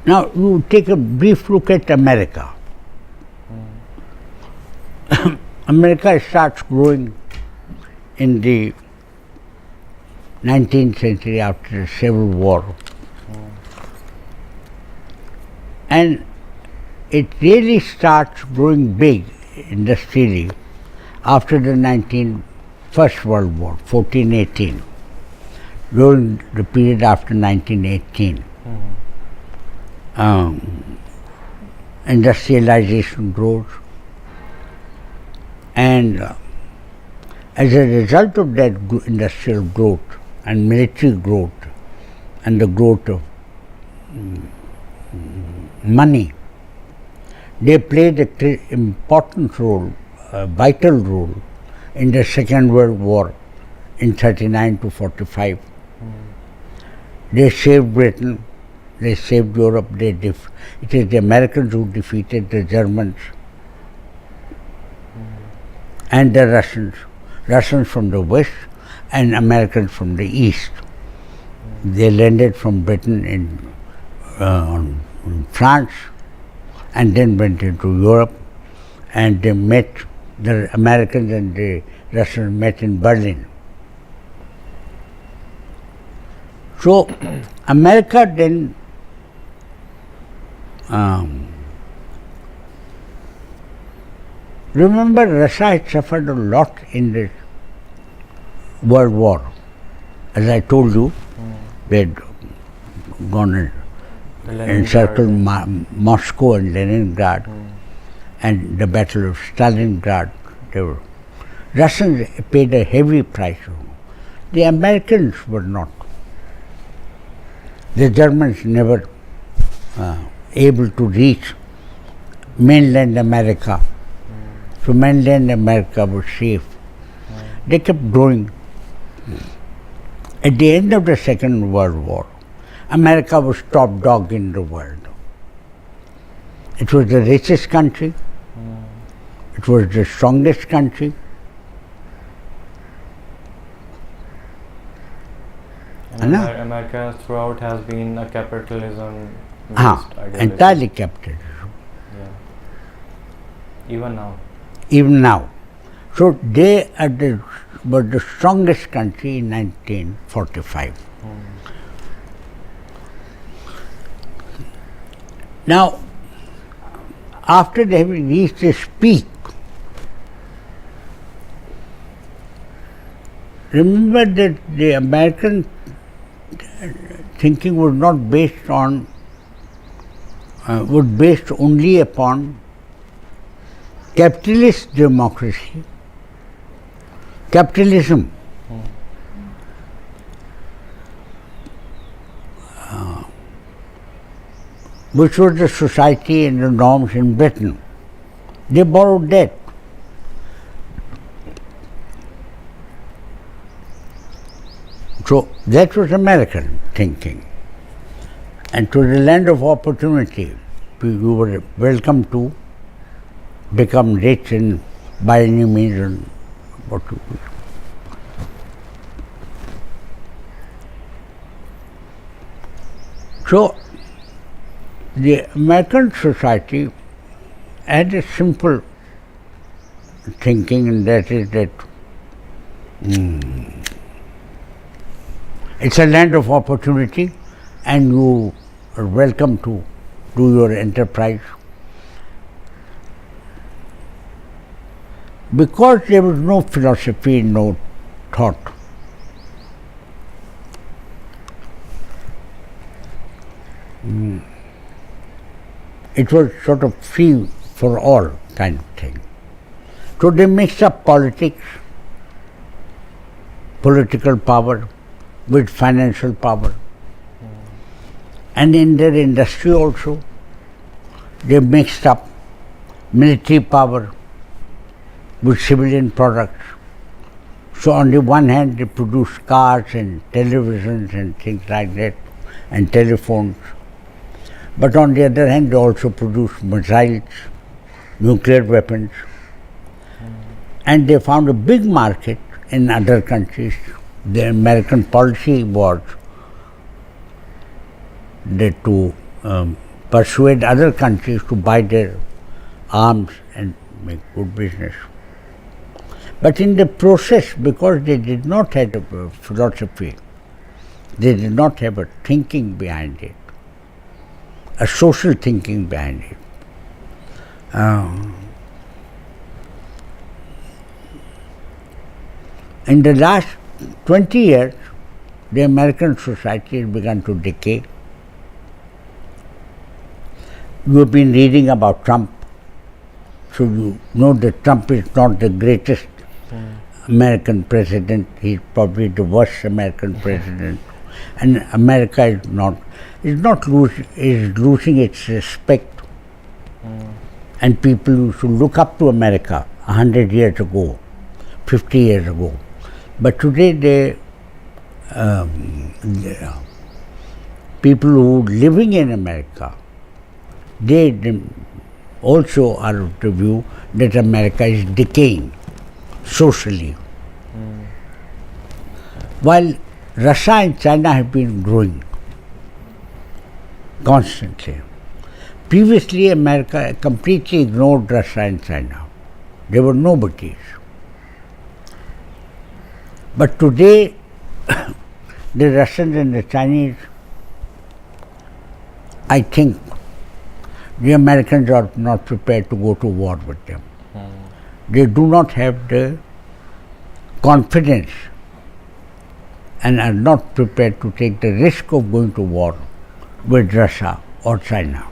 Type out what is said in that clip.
Now you take a brief look at America. America starts growing in the 19th century after the Civil War. And it really starts growing big industrially after the First World War, 14-18, during the period after 1918. Industrialization grows, and as a result of that industrial growth and military growth and the growth of money, they played an important role, a vital role in the Second World War in 39 to 45. They saved Britain, they saved Europe, it is the Americans who defeated the Germans and the Russians from the west and Americans from the east. They landed from Britain in France and then went into Europe, and they met, the Americans and the Russians met in Berlin. So America then remember, Russia had suffered a lot in the World War. As I told you, they had gone and encircled Moscow and Leningrad, and the Battle of Stalingrad. Russians paid a heavy price. The Americans were not. The Germans never able to reach mainland America. So mainland America was safe. They kept growing. At the end of the Second World War, America was top dog in the world. It was the richest country. It was the strongest country. And America throughout has been a capitalism entirely capitalism. Yeah. Even now. Even now. So they were the strongest country in 1945. Now, after they have reached its peak, remember that the American thinking was not based on, was based only upon capitalist democracy, capitalism. Which was the society and the norms in Britain. They borrowed that. So that was American thinking. And to the land of opportunity, you were welcome to become rich and by any means and what you wish. So the American society had a simple thinking, and that is that it's a land of opportunity and you are welcome to do your enterprise. Because there was no philosophy, no thought, it was sort of free for all kind of thing. So they mixed up politics, political power with financial power. And in their industry also, they mixed up military power with civilian products. So on the one hand, they produced cars and televisions and things like that, and telephones. But on the other hand, they also produced missiles, nuclear weapons. And they found a big market in other countries. The American policy was that to persuade other countries to buy their arms and make good business. But in the process, because they did not have a philosophy, they did not have a thinking behind it, a social thinking behind it. In the last 20 years, the American society has begun to decay. You have been reading about Trump, so you know that Trump is not the greatest American president. He is probably the worst American president, and America is losing its respect. And people used to look up to America 100 years ago, 50 years ago. But today, people who are living in America, they also are of the view that America is decaying socially. While Russia and China have been growing constantly. Previously, America completely ignored Russia and China. They were nobodies. But today, the Russians and the Chinese, I think, the Americans are not prepared to go to war with them. They do not have the confidence and are not prepared to take the risk of going to war with Russia or China.